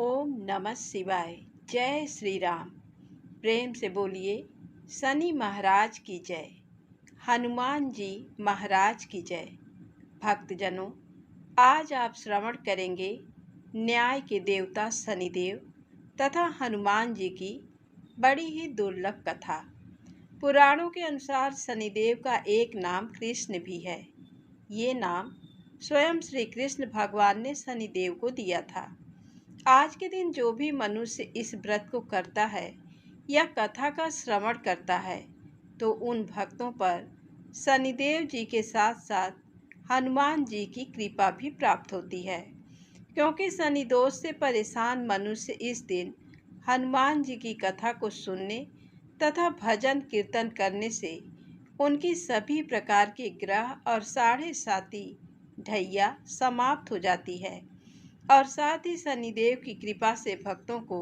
ओम नमः शिवाय। जय श्री राम। प्रेम से बोलिए शनि महाराज की जय, हनुमान जी महाराज की जय। भक्तजनों, आज आप श्रवण करेंगे न्याय के देवता शनिदेव तथा हनुमान जी की बड़ी ही दुर्लभ कथा। पुराणों के अनुसार शनिदेव का एक नाम कृष्ण भी है। ये नाम स्वयं श्री कृष्ण भगवान ने शनिदेव को दिया था। आज के दिन जो भी मनुष्य इस व्रत को करता है या कथा का श्रवण करता है तो उन भक्तों पर शनिदेव जी के साथ साथ हनुमान जी की कृपा भी प्राप्त होती है, क्योंकि शनि दोष से परेशान मनुष्य इस दिन हनुमान जी की कथा को सुनने तथा भजन कीर्तन करने से उनकी सभी प्रकार के ग्रह और साढ़े साती ढैया समाप्त हो जाती है और साथ ही शनिदेव की कृपा से भक्तों को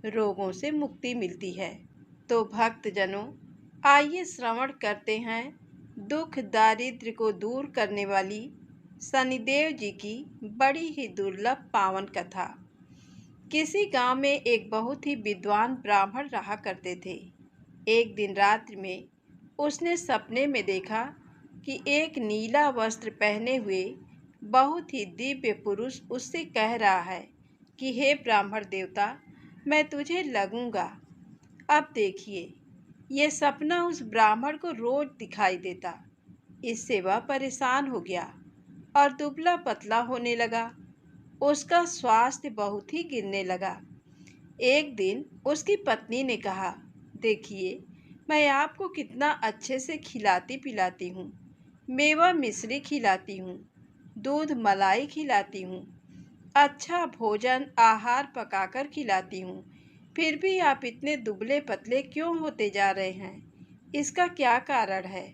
रोगों से मुक्ति मिलती है। तो भक्तजनों, आइए श्रवण करते हैं दुख दारिद्र्य को दूर करने वाली शनिदेव जी की बड़ी ही दुर्लभ पावन कथा। किसी गांव में एक बहुत ही विद्वान ब्राह्मण रहा करते थे। एक दिन रात्रि में उसने सपने में देखा कि एक नीला वस्त्र पहने हुए बहुत ही दिव्य पुरुष उससे कह रहा है कि हे ब्राह्मण देवता, मैं तुझे लगूंगा। अब देखिए, ये सपना उस ब्राह्मण को रोज दिखाई देता। इससे वह परेशान हो गया और दुबला पतला होने लगा। उसका स्वास्थ्य बहुत ही गिरने लगा। एक दिन उसकी पत्नी ने कहा, देखिए, मैं आपको कितना अच्छे से खिलाती पिलाती हूँ, मेवा मिश्री खिलाती हूँ, दूध मलाई खिलाती हूँ, अच्छा भोजन आहार पकाकर खिलाती हूँ, फिर भी आप इतने दुबले पतले क्यों होते जा रहे हैं? इसका क्या कारण है?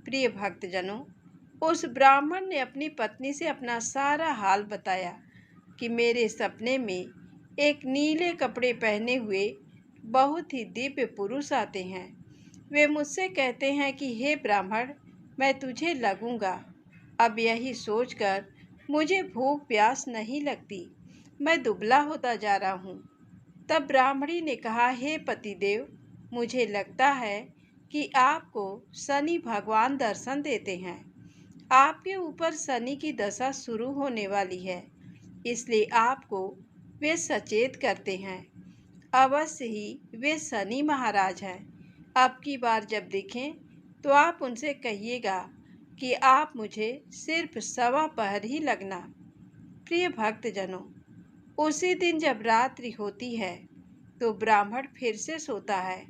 प्रिय भक्तजनों, उस ब्राह्मण ने अपनी पत्नी से अपना सारा हाल बताया कि मेरे सपने में एक नीले कपड़े पहने हुए बहुत ही दिव्य पुरुष आते हैं। वे मुझसे कहते हैं कि हे ब्राह्मण, मैं तुझे लगूंगा। अब यही सोचकर मुझे भूख प्यास नहीं लगती, मैं दुबला होता जा रहा हूँ। तब ब्राह्मणी ने कहा, हे पतिदेव, मुझे लगता है कि आपको शनि भगवान दर्शन देते हैं। आपके ऊपर शनि की दशा शुरू होने वाली है, इसलिए आपको वे सचेत करते हैं। अवश्य ही वे शनि महाराज हैं। अब की बार जब दिखें तो आप उनसे कहिएगा कि आप मुझे सिर्फ सवा पहर ही लगना। प्रिय भक्तजनों, उसी दिन जब रात्रि होती है तो ब्राह्मण फिर से सोता है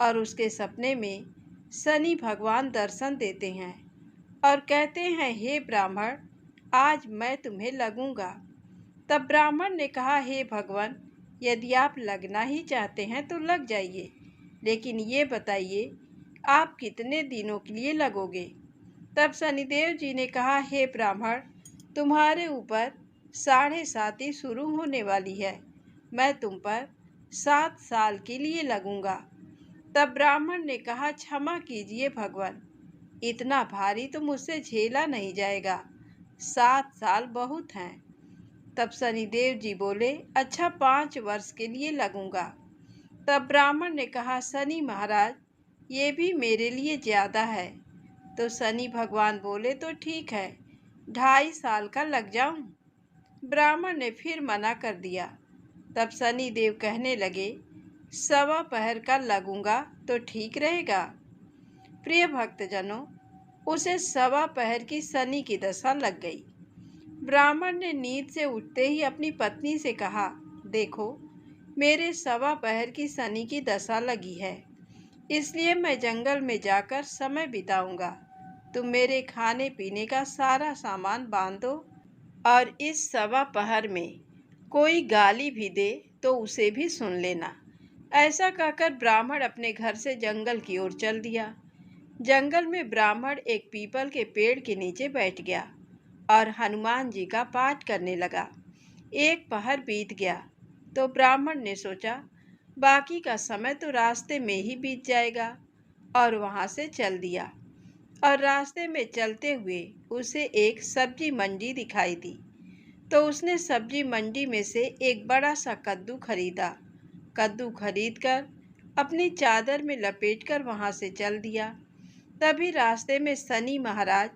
और उसके सपने में शनि भगवान दर्शन देते हैं और कहते हैं, हे ब्राह्मण, आज मैं तुम्हें लगूंगा। तब ब्राह्मण ने कहा, हे भगवान, यदि आप लगना ही चाहते हैं तो लग जाइए, लेकिन ये बताइए आप कितने दिनों के लिए लगोगे? तब शनिदेव जी ने कहा, हे ब्राह्मण, तुम्हारे ऊपर साढ़े साती शुरू होने वाली है, मैं तुम पर 7 साल के लिए लगूंगा। तब ब्राह्मण ने कहा, क्षमा कीजिए भगवान, इतना भारी तो मुझसे झेला नहीं जाएगा, 7 साल बहुत हैं। तब शनिदेव जी बोले, अच्छा 5 वर्ष के लिए लगूंगा। तब ब्राह्मण ने कहा, शनि महाराज, ये भी मेरे लिए ज़्यादा है। तो शनि भगवान बोले, तो ठीक है, 2.5 साल का लग जाऊं? ब्राह्मण ने फिर मना कर दिया। तब शनि देव कहने लगे, सवा पहर का लगूंगा तो ठीक रहेगा। प्रिय भक्तजनों, उसे सवा पहर की शनि की दशा लग गई। ब्राह्मण ने नींद से उठते ही अपनी पत्नी से कहा, देखो, मेरे सवा पहर की शनि की दशा लगी है, इसलिए मैं जंगल में जाकर समय बिताऊंगा। तुम मेरे खाने पीने का सारा सामान बांध दो और इस सवा पहर में कोई गाली भी दे तो उसे भी सुन लेना। ऐसा कहकर ब्राह्मण अपने घर से जंगल की ओर चल दिया। जंगल में ब्राह्मण एक पीपल के पेड़ के नीचे बैठ गया और हनुमान जी का पाठ करने लगा। एक पहर बीत गया तो ब्राह्मण ने सोचा, बाकी का समय तो रास्ते में ही बीत जाएगा, और वहां से चल दिया। और रास्ते में चलते हुए उसे एक सब्जी मंडी दिखाई दी। तो उसने सब्जी मंडी में से एक बड़ा सा कद्दू खरीदा। कद्दू खरीदकर अपनी चादर में लपेटकर वहां से चल दिया। तभी रास्ते में शनि महाराज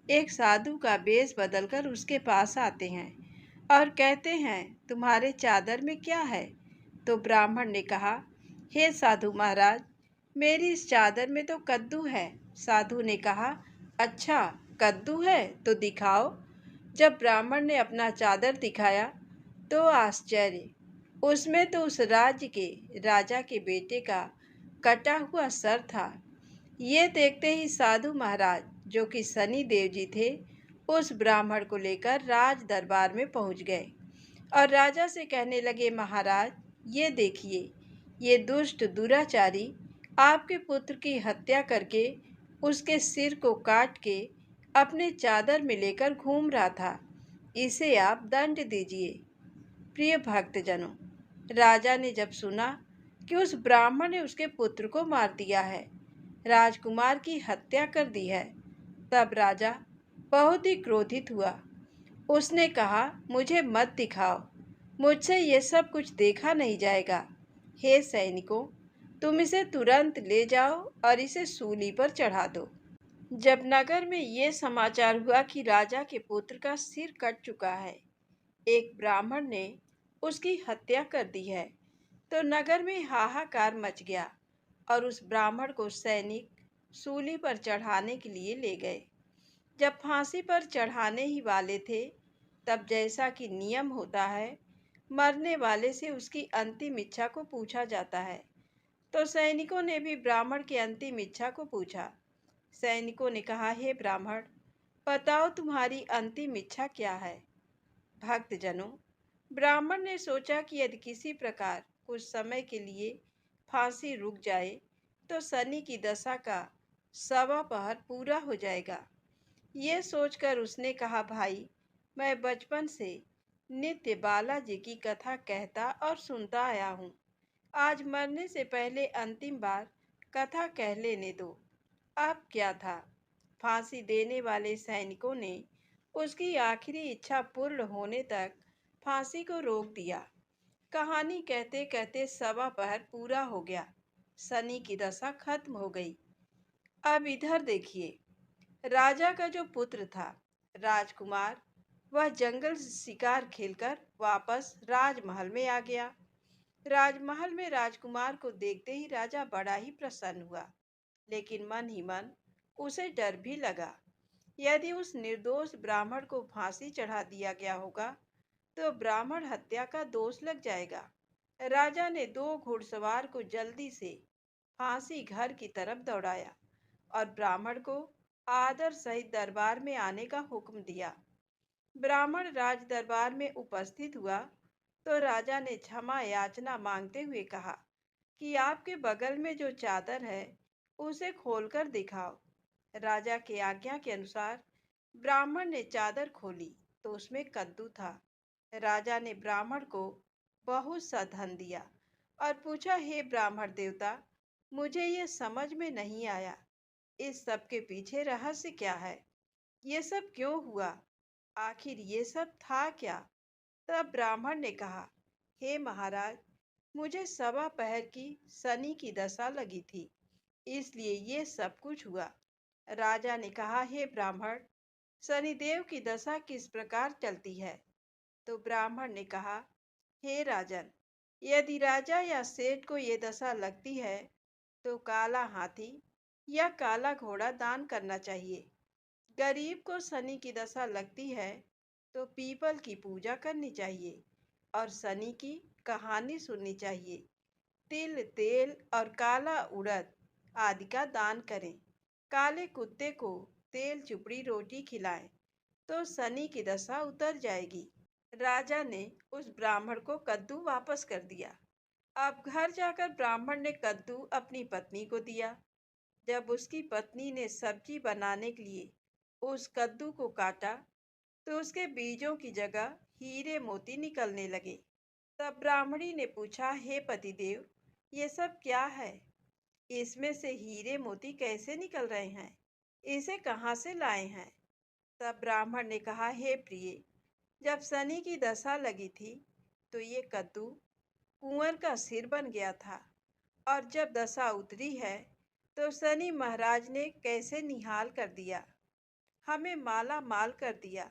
एक साधु का वेश बदलकर उसके पास आते हैं और कहते हैं, तुम्हारे चादर में क्या है? तो ब्राह्मण ने कहा, हे साधु महाराज, मेरी इस चादर में तो कद्दू है। साधु ने कहा, अच्छा, कद्दू है तो दिखाओ। जब ब्राह्मण ने अपना चादर दिखाया तो आश्चर्य, उसमें तो उस राज्य के राजा के बेटे का कटा हुआ सर था। ये देखते ही साधु महाराज, जो कि शनि देव जी थे, उस ब्राह्मण को लेकर राज दरबार में पहुंच गए और राजा से कहने लगे, महाराज, ये देखिए, ये दुष्ट दुराचारी आपके पुत्र की हत्या करके उसके सिर को काट के अपने चादर में लेकर घूम रहा था। इसे आप दंड दीजिए। प्रिय भक्तजनों, राजा ने जब सुना कि उस ब्राह्मण ने उसके पुत्र को मार दिया है, राजकुमार की हत्या कर दी है, तब राजा बहुत ही क्रोधित हुआ। उसने कहा, मुझे मत दिखाओ, मुझसे ये सब कुछ देखा नहीं जाएगा। हे सैनिकों, तुम इसे तुरंत ले जाओ और इसे सूली पर चढ़ा दो। जब नगर में ये समाचार हुआ कि राजा के पुत्र का सिर कट चुका है, एक ब्राह्मण ने उसकी हत्या कर दी है, तो नगर में हाहाकार मच गया और उस ब्राह्मण को सैनिक सूली पर चढ़ाने के लिए ले गए। जब फांसी पर चढ़ाने ही वाले थे, तब जैसा कि नियम होता है, मरने वाले से उसकी अंतिम इच्छा को पूछा जाता है। तो सैनिकों ने भी ब्राह्मण की अंतिम इच्छा को पूछा। सैनिकों ने कहा, हे ब्राह्मण, बताओ तुम्हारी अंतिम इच्छा क्या है? भक्तजनों, ब्राह्मण ने सोचा कि यदि किसी प्रकार कुछ समय के लिए फांसी रुक जाए तो शनि की दशा का 1.25 पूरा हो जाएगा। ये सोचकर उसने कहा, भाई, मैं बचपन से नित्य बालाजी की कथा कहता और सुनता आया हूँ। आज मरने से पहले अंतिम बार कथा कह लेने दो। अब क्या था? फांसी देने वाले सैनिकों ने उसकी आखिरी इच्छा पूर्ण होने तक फांसी को रोक दिया। कहानी कहते कहते 1.25 पूरा हो गया। शनि की दशा खत्म हो गई। अब इधर देखिए, राजा का जो पुत्र था, राजकुमार, वह जंगल से शिकार खेलकर वापस राजमहल में आ गया। राजमहल में राजकुमार को देखते ही राजा बड़ा ही प्रसन्न हुआ, लेकिन मन ही मन उसे डर भी लगा। यदि उस निर्दोष ब्राह्मण को फांसी चढ़ा दिया गया होगा तो ब्राह्मण हत्या का दोष लग जाएगा। राजा ने 2 घुड़सवार को जल्दी से फांसी घर की तरफ दौड़ाया और ब्राह्मण को आदर सहित दरबार में आने का हुक्म दिया। ब्राह्मण राज दरबार में उपस्थित हुआ तो राजा ने क्षमा याचना मांगते हुए कहा कि आपके बगल में जो चादर है उसे खोलकर दिखाओ। राजा की आज्ञा के अनुसार ब्राह्मण ने चादर खोली तो उसमें कद्दू था। राजा ने ब्राह्मण को बहुत सा धन दिया और पूछा, हे ब्राह्मण देवता, मुझे ये समझ में नहीं आया, इस सब के पीछे रहस्य क्या है? ये सब क्यों हुआ? आखिर ये सब था क्या? तब ब्राह्मण ने कहा, हे महाराज, मुझे 1.25 की शनि की दशा लगी थी, इसलिए ये सब कुछ हुआ। राजा ने कहा, हे ब्राह्मण, शनिदेव की दशा किस प्रकार चलती है? तो ब्राह्मण ने कहा, हे राजन, यदि राजा या सेठ को ये दशा लगती है तो काला हाथी या काला घोड़ा दान करना चाहिए। गरीब को शनि की दशा लगती है तो पीपल की पूजा करनी चाहिए और शनि की कहानी सुननी चाहिए। तिल, तेल और काला उड़द आदि का दान करें। काले कुत्ते को तेल चुपड़ी रोटी खिलाएं तो शनि की दशा उतर जाएगी। राजा ने उस ब्राह्मण को कद्दू वापस कर दिया। अब घर जाकर ब्राह्मण ने कद्दू अपनी पत्नी को दिया। जब उसकी पत्नी ने सब्जी बनाने के लिए उस कद्दू को काटा तो उसके बीजों की जगह हीरे मोती निकलने लगे। तब ब्राह्मणी ने पूछा, हे पतिदेव, ये सब क्या है? इसमें से हीरे मोती कैसे निकल रहे हैं? इसे कहाँ से लाए हैं? तब ब्राह्मण ने कहा, हे प्रिय, जब शनि की दशा लगी थी तो ये कद्दू कुंवर का सिर बन गया था, और जब दशा उतरी है तो शनि महाराज ने कैसे निहाल कर दिया, हमें माला माल कर दिया।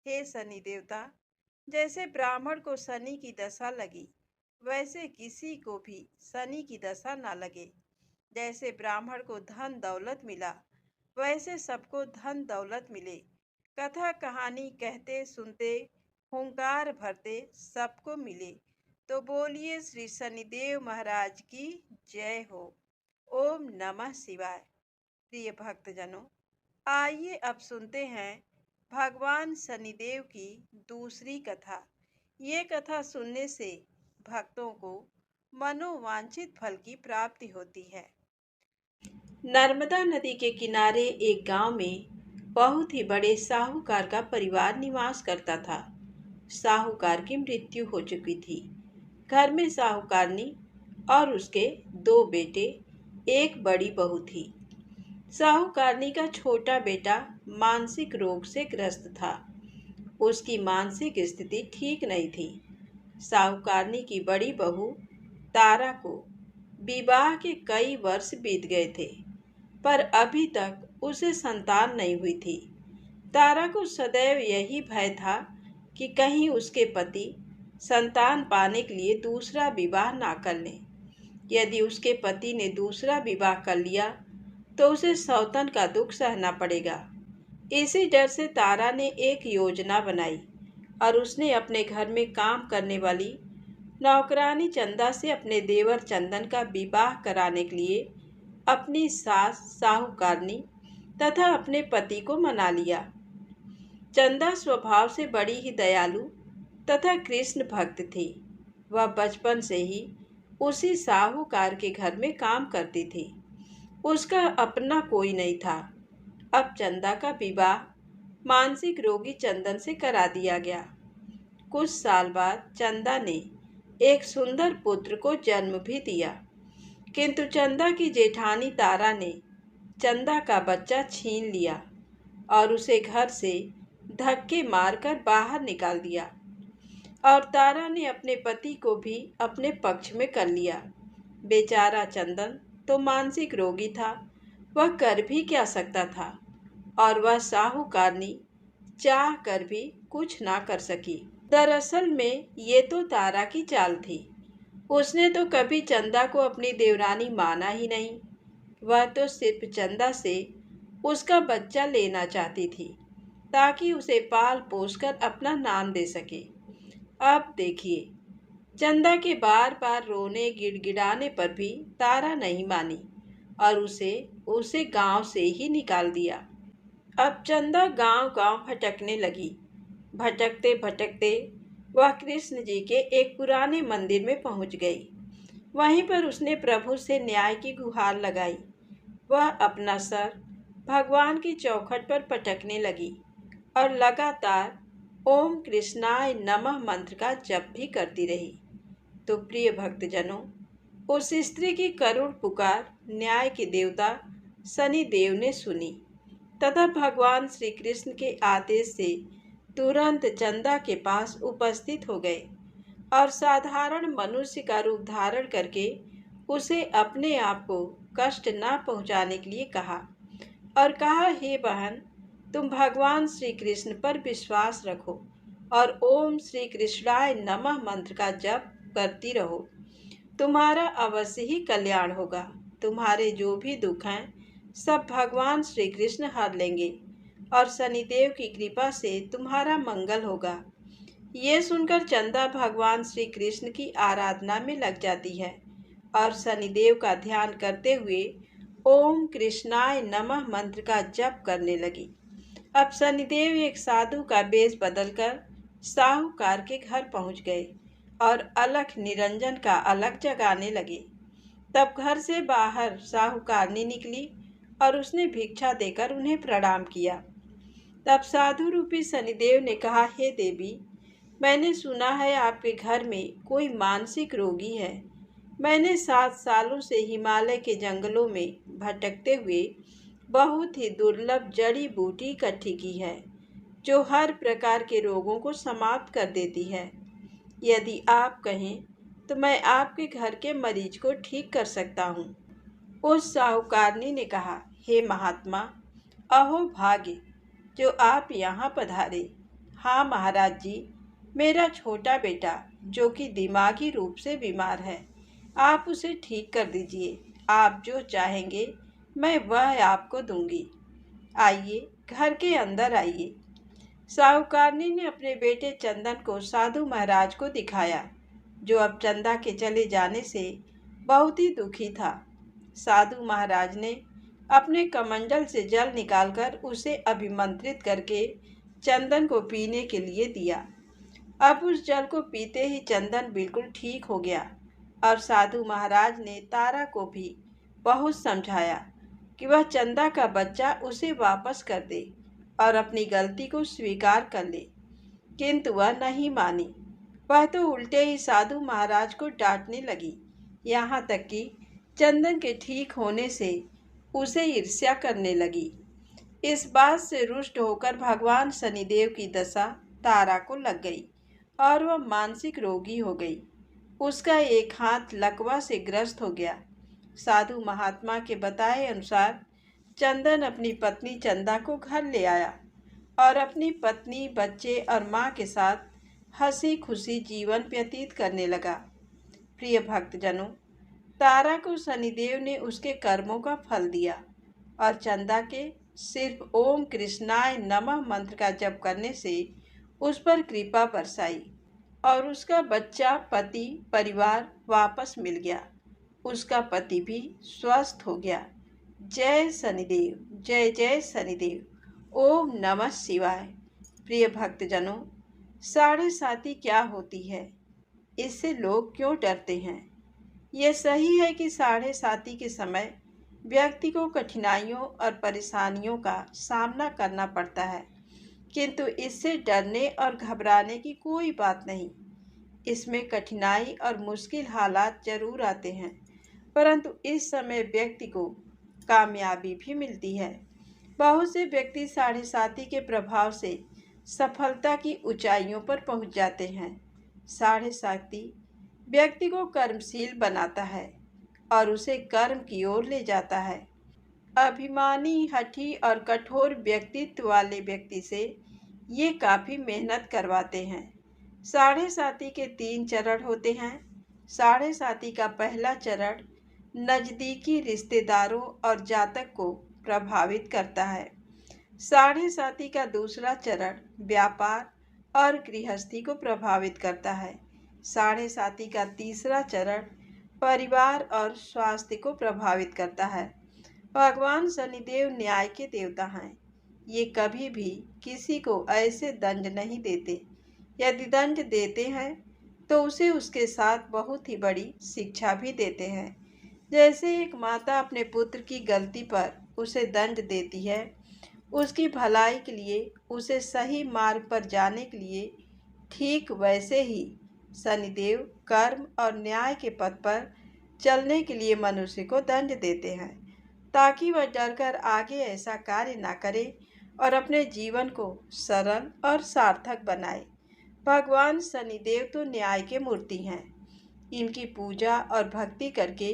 हे शनि देवता, जैसे ब्राह्मण को शनि की दशा लगी वैसे किसी को भी शनि की दशा ना लगे। जैसे ब्राह्मण को धन दौलत मिला वैसे सबको धन दौलत मिले। कथा कहानी कहते सुनते हुंकार भरते सबको मिले। तो बोलिए श्री शनिदेव महाराज की जय हो। ओम नमः शिवाय। प्रिय भक्तजनों, आइए अब सुनते हैं भगवान शनिदेव की दूसरी कथा। ये कथा सुनने से भक्तों को मनोवांछित फल की प्राप्ति होती है। नर्मदा नदी के किनारे एक गांव में बहुत ही बड़े साहूकार का परिवार निवास करता था। साहूकार की मृत्यु हो चुकी थी। घर में साहूकारनी और उसके 2 बेटे, एक बड़ी बहू थी। साहूकारनी का छोटा बेटा मानसिक रोग से ग्रस्त था। उसकी मानसिक स्थिति ठीक नहीं थी। साहूकारनी की बड़ी बहू तारा को विवाह के कई वर्ष बीत गए थे, पर अभी तक उसे संतान नहीं हुई थी। तारा को सदैव यही भय था कि कहीं उसके पति संतान पाने के लिए दूसरा विवाह ना कर लें। यदि उसके पति ने दूसरा विवाह कर लिया तो उसे सौतन का दुख सहना पड़ेगा। इसी डर से तारा ने एक योजना बनाई और उसने अपने घर में काम करने वाली नौकरानी चंदा से अपने देवर चंदन का विवाह कराने के लिए अपनी सास साहूकारनी तथा अपने पति को मना लिया। चंदा स्वभाव से बड़ी ही दयालु तथा कृष्ण भक्त थी। वह बचपन से ही उसी साहूकार के घर में काम करती थी। उसका अपना कोई नहीं था। अब चंदा का विवाह मानसिक रोगी चंदन से करा दिया गया। कुछ साल बाद चंदा ने एक सुंदर पुत्र को जन्म भी दिया, किंतु चंदा की जेठानी तारा ने चंदा का बच्चा छीन लिया और उसे घर से धक्के मारकर बाहर निकाल दिया। और तारा ने अपने पति को भी अपने पक्ष में कर लिया। बेचारा चंदन तो मानसिक रोगी था, वह कर भी क्या सकता था, और वह साहूकारनी चाह कर भी कुछ ना कर सकी। दरअसल में ये तो तारा की चाल थी। उसने तो कभी चंदा को अपनी देवरानी माना ही नहीं। वह तो सिर्फ चंदा से उसका बच्चा लेना चाहती थी ताकि उसे पाल पोस कर अपना नाम दे सके। अब देखिए, चंदा के बार बार रोने गिड़गिड़ाने पर भी तारा नहीं मानी और उसे गांव से ही निकाल दिया। अब चंदा गांव गांव भटकने लगी। भटकते भटकते वह कृष्ण जी के एक पुराने मंदिर में पहुंच गई। वहीं पर उसने प्रभु से न्याय की गुहार लगाई। वह अपना सर भगवान की चौखट पर पटकने लगी और लगातार ओम कृष्णाय नमः मंत्र का जप भी करती रही। तो प्रिय भक्तजनों, उस स्त्री की करुण पुकार न्याय के देवता शनि देव ने सुनी तथा भगवान श्री कृष्ण के आदेश से तुरंत चंदा के पास उपस्थित हो गए और साधारण मनुष्य का रूप धारण करके उसे अपने आप को कष्ट न पहुंचाने के लिए कहा और कहा, हे बहन, तुम भगवान श्री कृष्ण पर विश्वास रखो और ओम श्री कृष्णाय नमः मंत्र का जप करती रहो। तुम्हारा अवश्य ही कल्याण होगा। तुम्हारे जो भी दुख हैं सब भगवान श्री कृष्ण हर लेंगे और शनिदेव की कृपा से तुम्हारा मंगल होगा। ये सुनकर चंदा भगवान श्री कृष्ण की आराधना में लग जाती है और शनिदेव का ध्यान करते हुए ओम कृष्णाय नमः मंत्र का जप करने लगी। अब शनिदेव एक साधु का वेश बदलकर साहूकार के घर पहुंच गए और अलख निरंजन का अलख जगाने लगे। तब घर से बाहर साहूकारनी निकली और उसने भिक्षा देकर उन्हें प्रणाम किया। तब साधु रूपी शनिदेव ने कहा, हे देवी, मैंने सुना है आपके घर में कोई मानसिक रोगी है। मैंने 7 सालों से हिमालय के जंगलों में भटकते हुए बहुत ही दुर्लभ जड़ी बूटी इकट्ठी की है। जो हर प्रकार के रोगों को समाप्त कर देती है। यदि आप कहें तो मैं आपके घर के मरीज को ठीक कर सकता हूँ। उस साहूकारनी ने कहा, हे महात्मा, अहो भाग्य जो आप यहाँ पधारे। हाँ महाराज जी, मेरा छोटा बेटा जो कि दिमागी रूप से बीमार है, आप उसे ठीक कर दीजिए। आप जो चाहेंगे मैं वह आपको दूंगी। आइए, घर के अंदर आइए। साहूकारनी ने अपने बेटे चंदन को साधु महाराज को दिखाया, जो अब चंदा के चले जाने से बहुत ही दुखी था। साधु महाराज ने अपने कमंडल से जल निकालकर उसे अभिमंत्रित करके चंदन को पीने के लिए दिया। अब उस जल को पीते ही चंदन बिल्कुल ठीक हो गया और साधु महाराज ने तारा को भी बहुत समझाया कि वह चंदा का बच्चा उसे वापस कर दे और अपनी गलती को स्वीकार कर ले, किंतु वह नहीं मानी। वह तो उल्टे ही साधु महाराज को डांटने लगी, यहाँ तक कि चंदन के ठीक होने से उसे ईर्ष्या करने लगी। इस बात से रुष्ट होकर भगवान शनिदेव की दशा तारा को लग गई और वह मानसिक रोगी हो गई। उसका एक हाथ लकवा से ग्रस्त हो गया। साधु महात्मा के बताए अनुसार चंदन अपनी पत्नी चंदा को घर ले आया और अपनी पत्नी, बच्चे और माँ के साथ हंसी खुशी जीवन व्यतीत करने लगा। प्रिय भक्तजनों, तारा को शनिदेव ने उसके कर्मों का फल दिया और चंदा के सिर्फ ओम कृष्णाय नमः मंत्र का जप करने से उस पर कृपा बरसाई और उसका बच्चा, पति, परिवार वापस मिल गया। उसका पति भी स्वस्थ हो गया। जय शनिदेव, जय जय शनिदेव। ओम नमः शिवाय। प्रिय भक्तजनों, साढ़े साती क्या होती है? इससे लोग क्यों डरते हैं? यह सही है कि साढ़े साती के समय व्यक्ति को कठिनाइयों और परेशानियों का सामना करना पड़ता है, किंतु इससे डरने और घबराने की कोई बात नहीं। इसमें कठिनाई और मुश्किल हालात जरूर आते हैं, परंतु इस समय व्यक्ति को कामयाबी भी मिलती है। बहुत से व्यक्ति साढ़े साती के प्रभाव से सफलता की ऊंचाइयों पर पहुंच जाते हैं। साढ़े साती व्यक्ति को कर्मशील बनाता है और उसे कर्म की ओर ले जाता है। अभिमानी, हठी और कठोर व्यक्तित्व वाले व्यक्ति से ये काफ़ी मेहनत करवाते हैं। साढ़े साती के 3 चरण होते हैं। साढ़े साती का पहला चरण नज़दीकी रिश्तेदारों और जातक को प्रभावित करता है। साढ़े साती का दूसरा चरण व्यापार और गृहस्थी को प्रभावित करता है। साढ़े साती का तीसरा चरण परिवार और स्वास्थ्य को प्रभावित करता है। भगवान शनिदेव न्याय के देवता हैं। ये कभी भी किसी को ऐसे दंड नहीं देते। यदि दंड देते हैं तो उसे उसके साथ बहुत ही बड़ी शिक्षा भी देते हैं। जैसे एक माता अपने पुत्र की गलती पर उसे दंड देती है, उसकी भलाई के लिए, उसे सही मार्ग पर जाने के लिए, ठीक वैसे ही शनिदेव कर्म और न्याय के पथ पर चलने के लिए मनुष्य को दंड देते हैं, ताकि वह डरकर आगे ऐसा कार्य ना करे और अपने जीवन को सरल और सार्थक बनाए। भगवान शनिदेव तो न्याय के मूर्ति हैं। इनकी पूजा और भक्ति करके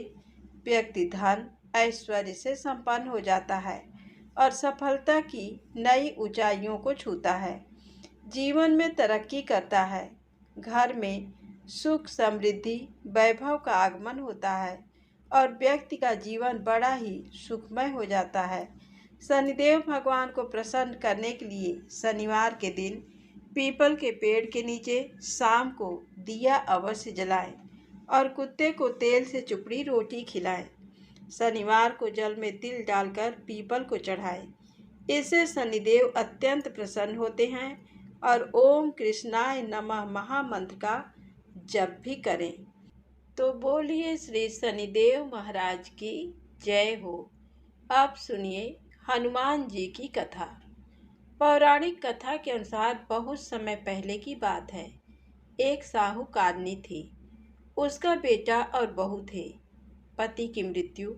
व्यक्ति धन, ऐश्वर्य से संपन्न हो जाता है और सफलता की नई ऊंचाइयों को छूता है। जीवन में तरक्की करता है। घर में सुख, समृद्धि, वैभव का आगमन होता है और व्यक्ति का जीवन बड़ा ही सुखमय हो जाता है। शनिदेव भगवान को प्रसन्न करने के लिए शनिवार के दिन पीपल के पेड़ के नीचे शाम को दिया अवश्य जलाएं और कुत्ते को तेल से चुपड़ी रोटी खिलाएं। शनिवार को जल में तिल डालकर पीपल को चढ़ाएं। इससे शनिदेव अत्यंत प्रसन्न होते हैं और ओम कृष्णाय नमः महामंत्र का जप भी करें। तो बोलिए श्री शनिदेव महाराज की जय हो। अब सुनिए हनुमान जी की कथा। पौराणिक कथा के अनुसार बहुत समय पहले की बात है। एक साहूकारनी थी। उसका बेटा और बहू थे। पति की मृत्यु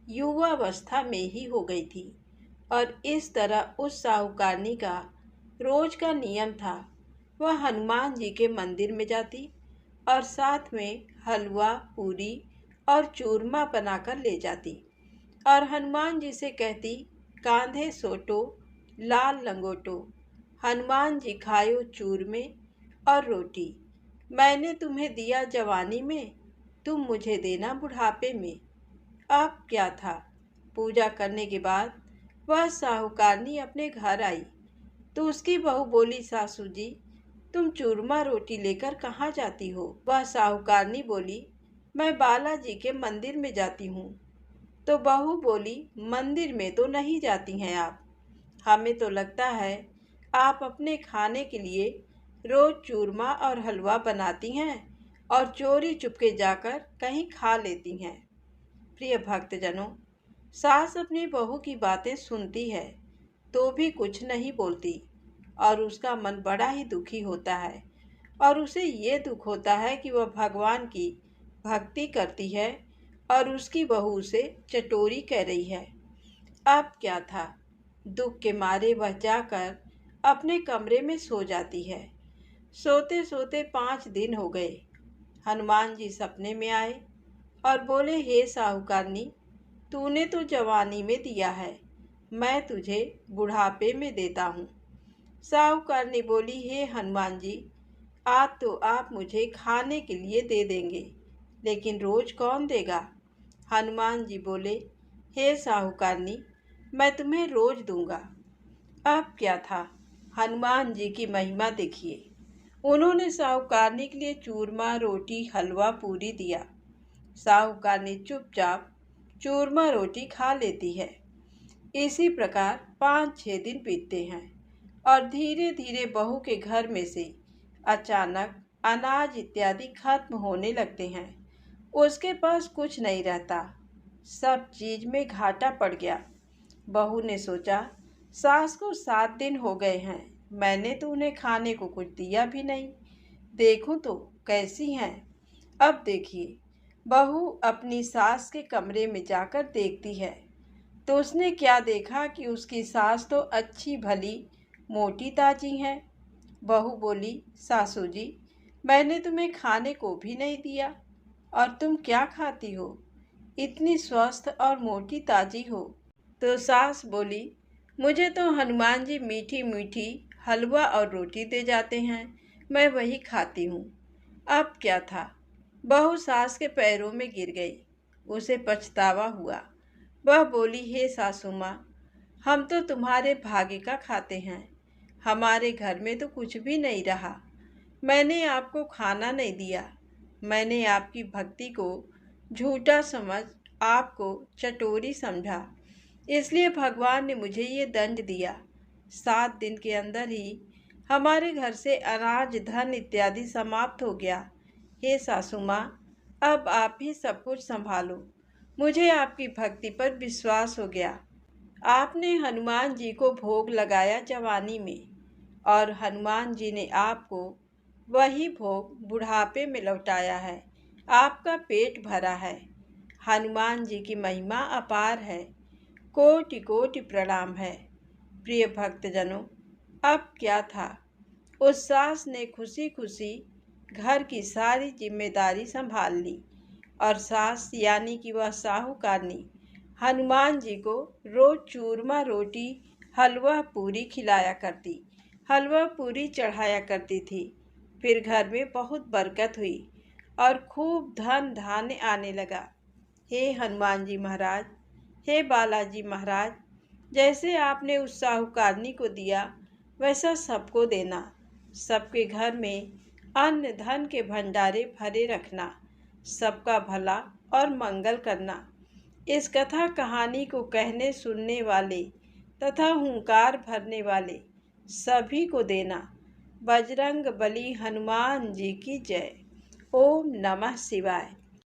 युवावस्था में ही हो गई थी और इस तरह उस साहूकारनी का रोज का नियम था, वह हनुमान जी के मंदिर में जाती और साथ में हलवा, पूरी और चूरमा बनाकर ले जाती और हनुमान जी से कहती, कांधे सोटो लाल लंगोटो, हनुमान जी खायो चूरमे और रोटी। मैंने तुम्हें दिया जवानी में, तुम मुझे देना बुढ़ापे में। अब क्या था, पूजा करने के बाद वह साहूकारनी अपने घर आई तो उसकी बहू बोली, सासू जी तुम चूरमा रोटी लेकर कहाँ जाती हो? वह साहूकारनी बोली, मैं बालाजी के मंदिर में जाती हूँ। तो बहू बोली, मंदिर में तो नहीं जाती हैं आप, हमें तो लगता है आप अपने खाने के लिए रोज चूरमा और हलवा बनाती हैं और चोरी चुपके जाकर कहीं खा लेती हैं। प्रिय भक्तजनों, सास अपनी बहू की बातें सुनती है तो भी कुछ नहीं बोलती और उसका मन बड़ा ही दुखी होता है और उसे ये दुख होता है कि वह भगवान की भक्ति करती है और उसकी बहू उसे चटोरी कह रही है। अब क्या था, दुख के मारे वह जाकर अपने कमरे में सो जाती है। सोते सोते 5 दिन हो गए। हनुमान जी सपने में आए और बोले, हे साहूकारनी, तूने तो जवानी में दिया है, मैं तुझे बुढ़ापे में देता हूँ। साहूकारनी बोली, हे हनुमान जी, आज तो आप मुझे खाने के लिए दे देंगे, लेकिन रोज कौन देगा? हनुमान जी बोले, हे साहूकारनी, मैं तुम्हें रोज दूंगा। अब क्या था, हनुमान जी की महिमा देखिए। उन्होंने साहूकारनी के लिए चूरमा, रोटी, हलवा, पूरी दिया। साहूकारनी चुपचाप चूरमा रोटी खा लेती है। इसी प्रकार 5-6 दिन बीतते हैं और धीरे धीरे बहू के घर में से अचानक अनाज इत्यादि खत्म होने लगते हैं। उसके पास कुछ नहीं रहता, सब चीज में घाटा पड़ गया। बहू ने सोचा, सास को 7 दिन हो गए हैं, मैंने तो उन्हें खाने को कुछ दिया भी नहीं, देखूं तो कैसी हैं। अब देखिए, बहू अपनी सास के कमरे में जाकर देखती है तो उसने क्या देखा कि उसकी सास तो अच्छी भली मोटी ताजी है। बहू बोली, सासू जी, मैंने तुम्हें खाने को भी नहीं दिया और तुम क्या खाती हो, इतनी स्वस्थ और मोटी ताजी हो। तो सास बोली, मुझे तो हनुमान जी मीठी मीठी हलवा और रोटी दे जाते हैं, मैं वही खाती हूँ। अब क्या था, बहू सास के पैरों में गिर गई, उसे पछतावा हुआ। वह बोली, हे सासू माँ, हम तो तुम्हारे भाग्य का खाते हैं, हमारे घर में तो कुछ भी नहीं रहा, मैंने आपको खाना नहीं दिया, मैंने आपकी भक्ति को झूठा समझ आपको चटोरी समझा, इसलिए भगवान ने मुझे ये दंड दिया। 7 दिन के अंदर ही हमारे घर से अनाज, धन इत्यादि समाप्त हो गया। हे सासू माँ, अब आप ही सब कुछ संभालो, मुझे आपकी भक्ति पर विश्वास हो गया। आपने हनुमान जी को भोग लगाया जवानी में और हनुमान जी ने आपको वही भोग बुढ़ापे में लौटाया है, आपका पेट भरा है। हनुमान जी की महिमा अपार है, कोटि कोटि प्रणाम है। प्रिय भक्तजनों, अब क्या था, उस सास ने खुशी खुशी घर की सारी जिम्मेदारी संभाल ली और सास यानी कि वह साहूकारनी हनुमान जी को रोज चूरमा रोटी, हलवा पूरी खिलाया करती, हलवा पूरी चढ़ाया करती थी। फिर घर में बहुत बरकत हुई और खूब धन धान्य आने लगा। हे हनुमान जी महाराज, हे बालाजी महाराज, जैसे आपने उस साहूकारनी को दिया वैसा सबको देना, सबके घर में अन्न धन के भंडारे भरे रखना, सबका भला और मंगल करना। इस कथा कहानी को कहने सुनने वाले तथा हुंकार भरने वाले सभी को देना। बजरंग बली हनुमान जी की जय। ओम नमः शिवाय।